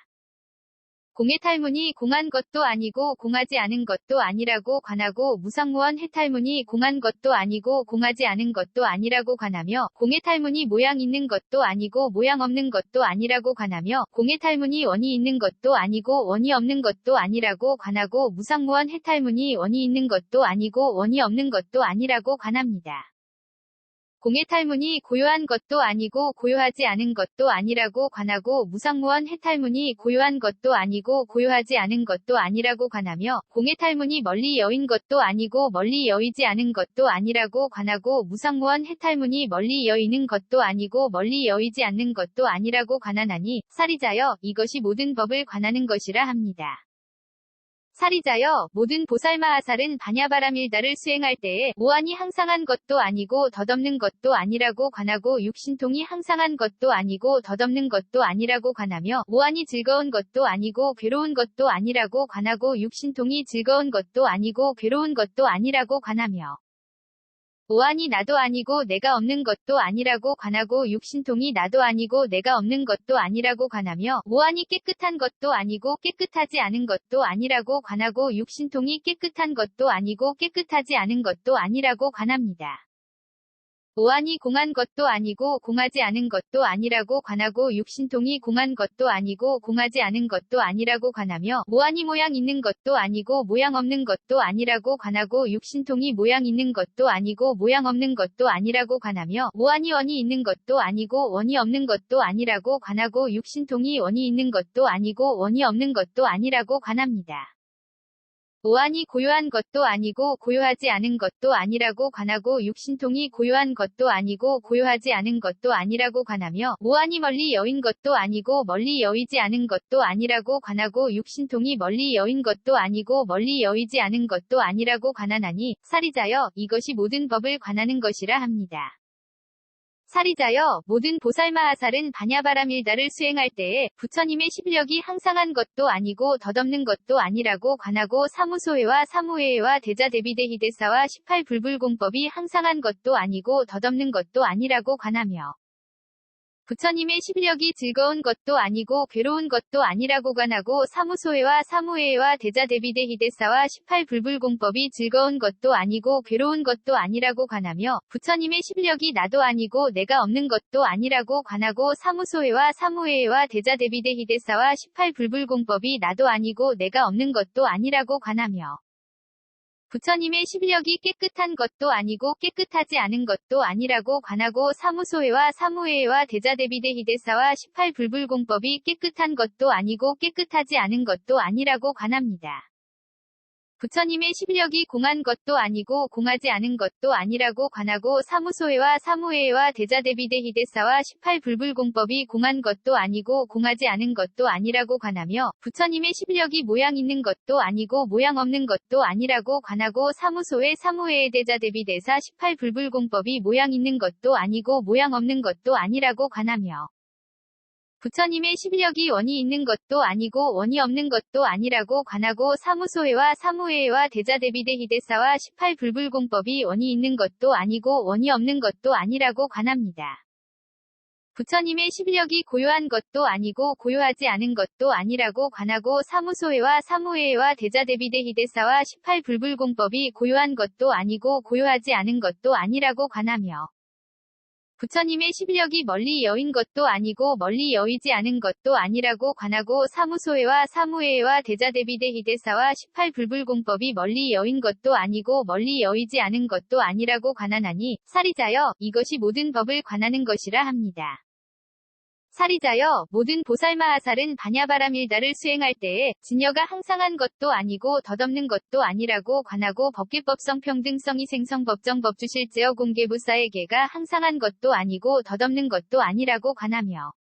공해 탈문이 공한 것도 아니고 공하지 않은 것도 아니라고 관하고 무상무원 해탈문이 공한 것도 아니고 공하지 않은 것도 아니라고 관하며 공해 탈문이 모양 있는 것도 아니고 모양 없는 것도 아니라고 관하며 공해 탈문이 원이 있는 것도 아니고 원이 없는 것도 아니라고 관하고 무상무원 해탈문이 원이 있는 것도 아니고 원이 없는 것도 아니라고 관합니다. 공해 탈문이 고요한 것도 아니고 고요하지 않은 것도 아니라고 관하고 무상무원 해탈문이 고요한 것도 아니고 고요하지 않은 것도 아니라고 관하며 공해 탈문이 멀리 여인 것도 아니고 멀리 여이지 않은 것도 아니라고 관하고 무상무원 해탈문이 멀리 여이는 것도 아니고 멀리 여이지 않는 것도 아니라고 관하나니 사리자여 이것이 모든 법을 관하는 것이라 합니다. 사리자여 모든 보살마하살은 반야바라밀다를 수행할 때에 모안이 항상한 것도 아니고 덧없는 것도 아니라고 관하고 육신통이 항상한 것도 아니고 덧없는 것도 아니라고 관하며 모안이 즐거운 것도 아니고 괴로운 것도 아니라고 관하고 육신통이 즐거운 것도 아니고 괴로운 것도 아니라고 관하며 모안이 나도 아니고 내가 없는 것도 아니라고 관하고 육신통이 나도 아니고 내가 없는 것도 아니라고 관하며 모안이 깨끗한 것도 아니고 깨끗하지 않은 것도 아니라고 관하고 육신통이 깨끗한 것도 아니고 깨끗하지 않은 것도 아니라고 관합니다. 모안이 공한 것도 아니고 공하지 않은 것도 아니라고 관하고 육신통이 공한 것도 아니고 공하지 않은 것도 아니라고 관하며 모안이 모양 있는 것도 아니고 모양 없는 것도 아니라고 관하고 육신통이 모양 있는 것도 아니고 모양 없는 것도 아니라고 관하며 모안이 원이 있는 것도 아니고 원이 없는 것도 아니라고 관하고 육신통이 원이 있는 것도 아니고 원이 없는 것도 아니라고 관합니다. 모안이 고요한 것도 아니고 고요하지 않은 것도 아니라고 관하고 육신통이 고요한 것도 아니고 고요하지 않은 것도 아니라고 관하며 모안이 멀리 여인 것도 아니고 멀리 여이지 않은 것도 아니라고 관하고 육신통이 멀리 여인 것도 아니고 멀리 여이지 않은 것도 아니라고 관하나니 사리자여 이것이 모든 법을 관하는 것이라 합니다. 사리자여 모든 보살마하살은 반야바라밀다를 수행할 때에 부처님의 십력이 항상한 것도 아니고 덧없는 것도 아니라고 관하고 사무소회와 사무회와 대자대비대히대사와 18불불공법이 항상한 것도 아니고 덧없는 것도 아니라고 관하며 부처님의 십력이 즐거운 것도 아니고 괴로운 것도 아니라고 관하고 사무소회와 사무회와 대자대비대히대사와 18불불공법이 즐거운 것도 아니고 괴로운 것도 아니라고 관하며 부처님의 십력이 나도 아니고 내가 없는 것도 아니라고 관하고 사무소회와 사무회와 대자대비대히대사와 18불불공법이 나도 아니고 내가 없는 것도 아니라고 관하며 부처님의 십력이 깨끗한 것도 아니고 깨끗하지 않은 것도 아니라고 관하고 사무소회와 사무회와 대자대비대히대사와 18불불공법이 깨끗한 것도 아니고 깨끗하지 않은 것도 아니라고 관합니다. 부처님의 십력이 공한 것도 아니고 공하지 않은 것도 아니라고 관하고 사무소회와 사무회와 대자대비대히대사와 18불불공법이 공한 것도 아니고 공하지 않은 것도 아니라고 관하며 부처님의 십력이 모양 있는 것도 아니고 모양 없는 것도 아니라고 관하고 사무소회 사무회의 대자대비대사 18불불공법이 모양 있는 것도 아니고 모양 없는 것도 아니라고 관하며 부처님의 십력이 원이 있는 것도 아니고 원이 없는 것도 아니라고 관하고 사무소회와 사무회와 대자대비대히대사와 18불불공법이 원이 있는 것도 아니고 원이 없는 것도 아니라고 관합니다. 부처님의 십력이 고요한 것도 아니고 고요하지 않은 것도 아니라고 관하고 사무소회와 사무회와 대자대비대히대사와 18불불공법이 고요한 것도 아니고 고요하지 않은 것도 아니라고 관하며 부처님의 십력이 멀리 여인 것도 아니고 멀리 여이지 않은 것도 아니라고 관하고 사무소회와 사무회와 대자대비대히대사와 18불불공법이 멀리 여인 것도 아니고 멀리 여이지 않은 것도 아니라고 관하나니 사리자여 이것이 모든 법을 관하는 것이라 합니다. 사리자여 모든 보살마하살은 반야바라밀다를 수행할 때에 진여가 항상한 것도 아니고 덧없는 것도 아니라고 관하고 법계법성 평등성이 생성법정 법주실제어 공개부사에게가 항상한 것도 아니고 덧없는 것도 아니라고 관하며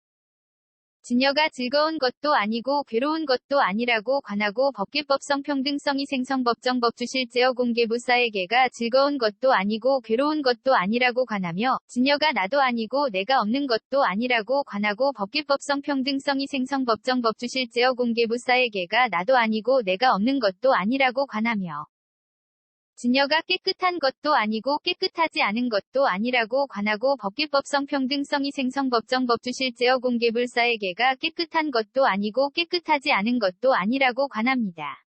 진여가 즐거운 것도 아니고 괴로운 것도 아니라고 관하고 법계법성 평등성이 생성법정 법주실제어 공개부사에게가 즐거운 것도 아니고 괴로운 것도 아니라고 관하며 진여가 나도 아니고 내가 없는 것도 아니라고 관하고 법계법성 평등성이 생성법정 법주실제어 공개부사에게가 나도 아니고 내가 없는 것도 아니라고 관하며 진여가 깨끗한 것도 아니고 깨끗하지 않은 것도 아니라고 관하고 법계법성 평등성이 생성법정 법주실제어 공개불사에게가 깨끗한 것도 아니고 깨끗하지 않은 것도 아니라고 관합니다.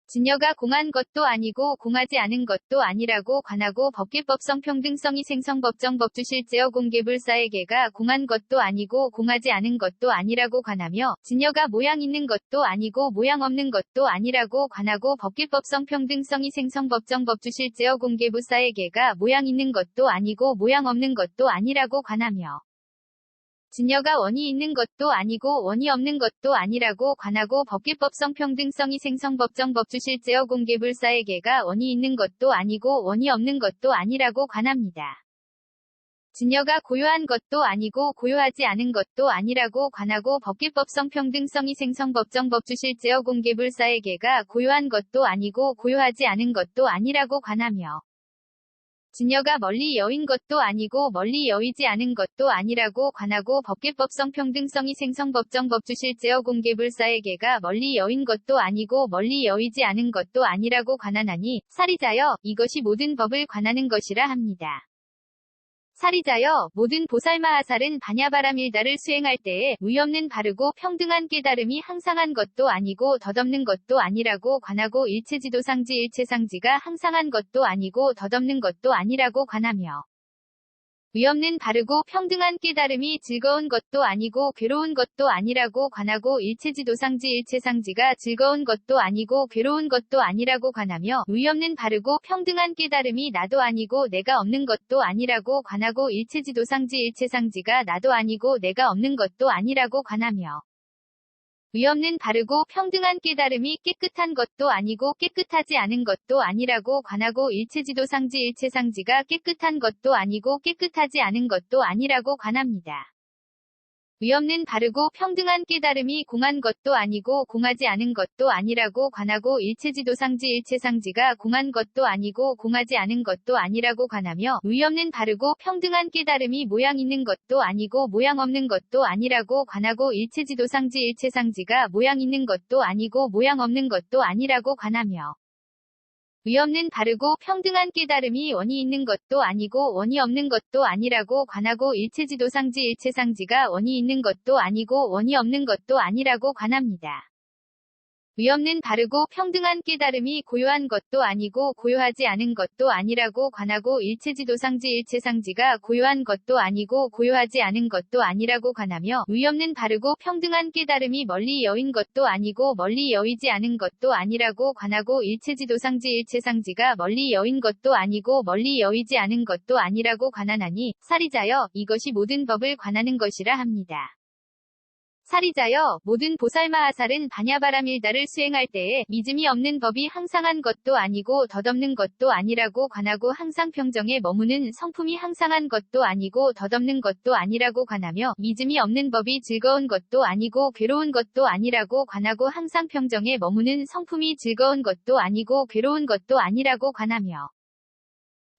진여가 공한 것도 아니고 공하지 않은 것도 아니라고 관하고 법계법성 평등성이 생성법정 법주실제어 공개불사에게가 공한 것도 아니고 공하지 않은 것도 아니라고 관하며 진여가 모양 있는 것도 아니고 모양 없는 것도 아니라고 관하고 법계법성 평등성이 생성법정 법주실제어 공개불사에게가 모양 있는 것도 아니고 모양 없는 것도 아니라고 관하며 진여가 원이 있는 것도 아니고 원이 없는 것도 아니라고 관하고 법계법성 평등성이 생성법정 법주실제어 공개불사에게가 원이 있는 것도 아니고 원이 없는 것도 아니라고 관합니다. 진여가 고요한 것도 아니고 고요하지 않은 것도 아니라고 관하고 법계법성 평등성이 생성법정 법주실제어 공개불사에게가 고요한 것도 아니고 고요하지 않은 것도 아니라고 관하며 진여가 멀리 여인 것도 아니고 멀리 여이지 않은 것도 아니라고 관하고 법계법성 평등성이 생성법정 법주실제어 공개불사에게가 멀리 여인 것도 아니고 멀리 여이지 않은 것도 아니라고 관하나니 사리자여 이것이 모든 법을 관하는 것이라 합니다. 사리자여 모든 보살마하살은 반야바라밀다를 수행할 때에 의없는 바르고 평등한 깨달음이 항상한 것도 아니고 덧없는 것도 아니라고 관하고 일체지도상지 일체상지가 항상한 것도 아니고 덧없는 것도 아니라고 관하며 의없는 바르고 평등한 깨달음이 즐거운 것도 아니고 괴로운 것도 아니라고 관하고 일체지도상지 일체상지가 즐거운 것도 아니고 괴로운 것도 아니라고 관하며 의없는 바르고 평등한 깨달음이 나도 아니고 내가 없는 것도 아니라고 관하고 일체지도상지 일체상지가 나도 아니고 내가 없는 것도 아니라고 관하며 의없는 바르고 평등한 깨달음이 깨끗한 것도 아니고 깨끗하지 않은 것도 아니라고 관하고 일체지도상지 일체상지가 깨끗한 것도 아니고 깨끗하지 않은 것도 아니라고 관합니다. 의없는 바르고 평등한 깨달음이 공한 것도 아니고 공하지 않은 것도 아니라고 관하고 일체지도상지 일체상지가 공한 것도 아니고 공하지 않은 것도 아니라고 관하며 의없는 바르고 평등한 깨달음이 모양 있는 것도 아니고 모양 없는 것도 아니라고 관하고 일체지도상지 일체상지가 모양 있는 것도 아니고 모양 없는 것도 아니라고 관하며 의없는 바르고 평등한 깨달음이 원이 있는 것도 아니고 원이 없는 것도 아니라고 관하고 일체지도상지 일체상지가 원이 있는 것도 아니고 원이 없는 것도 아니라고 관합니다. 의없는 바르고 평등한 깨달음이 고요한 것도 아니고 고요하지 않은 것도 아니라고 관하고 일체지도상지 일체상지가 고요한 것도 아니고 고요하지 않은 것도 아니라고 관하며 의없는 바르고 평등한 깨달음이 멀리 여인 것도 아니고 멀리 여이지 않은 것도 아니라고 관하고 일체지도상지 일체상지가 멀리 여인 것도 아니고 멀리 여이지 않은 것도 아니라고 관하나니 사리자여 이것이 모든 법을 관하는 것이라 합니다. 사리자여 모든 보살마하살은 반야바라밀다를 수행할 때에 믿음이 없는 법이 항상한 것도 아니고 덧없는 것도 아니라고 관하고 항상 평정에 머무는 성품이 항상한 것도 아니고 덧없는 것도 아니라고 관하며 믿음이 없는 법이 즐거운 것도 아니고 괴로운 것도 아니라고 관하고 항상 평정에 머무는 성품이 즐거운 것도 아니고 괴로운 것도 아니라고 관하며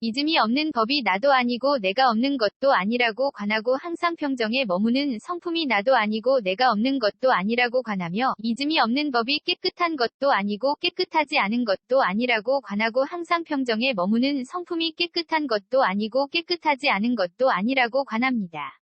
믿음이 없는 법이 나도 아니고 내가 없는 것도 아니라고 관하고 항상 평정에 머무는 성품이 나도 아니고 내가 없는 것도 아니라고 관하며 믿음이 없는 법이 깨끗한 것도 아니고 깨끗하지 않은 것도 아니라고 관하고 항상 평정에 머무는 성품이 깨끗한 것도 아니고 깨끗하지 않은 것도 아니라고 관합니다.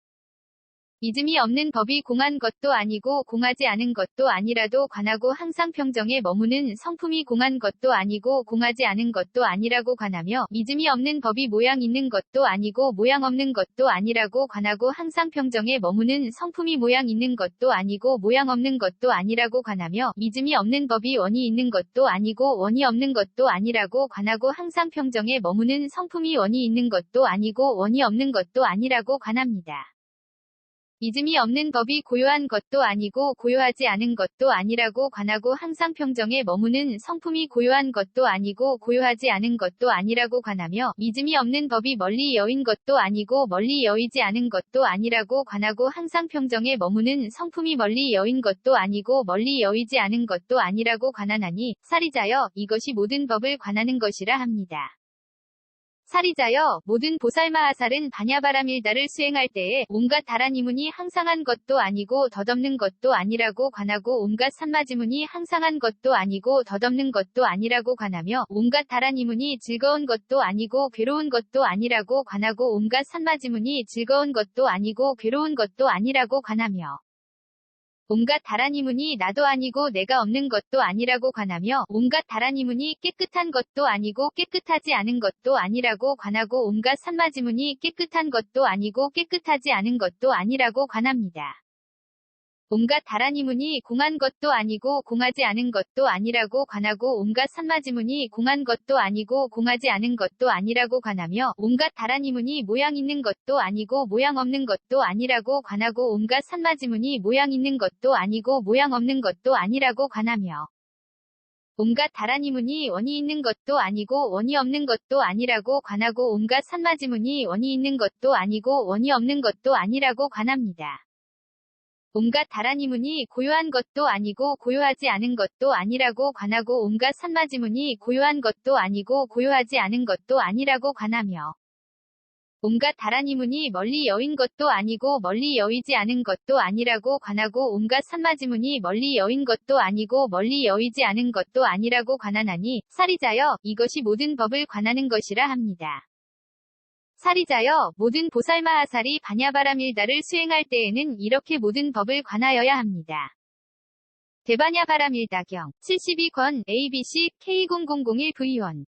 믿음이 없는 법이 공한 것도 아니고 공하지 않은 것도 아니라도 관하고 항상 평정에 머무는 성품이 공한 것도 아니고 공하지 않은 것도 아니라고 관하며 믿음이 없는 법이 모양 있는 것도 아니고 모양 없는 것도 아니라고 관하고 항상 평정에 머무는 성품이 모양 있는 것도 아니고 모양 없는 것도 아니라고 관하며 믿음이 없는 법이 원이 있는 것도 아니고 원이 없는 것도 아니라고 관하고 항상 평정에 머무는 성품이 원이 있는 것도 아니고 원이 없는 것도 아니라고 관합니다. 믿음이 없는 법이 고요한 것도 아니고 고요하지 않은 것도 아니라고 관하고 항상 평정에 머무는 성품이 고요한 것도 아니고 고요하지 않은 것도 아니라고 관하며 믿음이 없는 법이 멀리 여인 것도 아니고 멀리 여이지 않은 것도 아니라고 관하고 항상 평정에 머무는 성품이 멀리 여인 것도 아니고 멀리 여이지 않은 것도 아니라고 관하나니 사리자여 이것이 모든 법을 관하는 것이라 합니다. 사리자여 모든 보살마하살은 바냐바라밀다를 수행할 때에 온갖 다라니문이 항상한 것도 아니고 덧없는 것도 아니라고 관하고 온갖 산마지문이 항상한 것도 아니고 덧없는 것도 아니라고 관하며 온갖 다라니문이 즐거운 것도 아니고 괴로운 것도 아니라고 관하고 온갖 산마지문이 즐거운 것도 아니고 괴로운 것도 아니라고 관하며 온갖 다라니문이 나도 아니고 내가 없는 것도 아니라고 관하며 온갖 다라니문이 깨끗한 것도 아니고 깨끗하지 않은 것도 아니라고 관하고 온갖 산마지문이 깨끗한 것도 아니고 깨끗하지 않은 것도 아니라고 관합니다. 온갖 다라니문이 공한 것도 아니고 공하지 않은 것도 아니라고 관하고 온갖 산마지문이 공한 것도 아니고 공하지 않은 것도 아니라고 관하며 온갖 다라니문이 모양 있는 것도 아니고 모양 없는 것도 아니라고 관하고 온갖 산마지문이 모양 있는 것도 아니고 모양 없는 것도 아니라고 관하며 온갖 다라니문이 원이 있는 것도 아니고 원이 없는 것도 아니라고 관하고 온갖 산마지문이 원이 있는 것도 아니고 원이 없는 것도 아니라고 관합니다. 온갖 다라니문이 고요한 것도 아니고 고요하지 않은 것도 아니라고 관하고 온갖 산마지문이 고요한 것도 아니고 고요하지 않은 것도 아니라고 관하며 온갖 다라니문이 멀리 여인 것도 아니고 멀리 여이지 않은 것도 아니라고 관하고 온갖 산마지문이 멀리 여인 것도 아니고 멀리 여이지 않은 것도 아니라고 관하나니 사리자여 이것이 모든 법을 관하는 것이라 합니다. 사리자여 모든 보살마하살이 바냐바라밀다를 수행할 때에는 이렇게 모든 법을 관하여야 합니다. 대바냐바라밀다경 72권 ABC K0001V1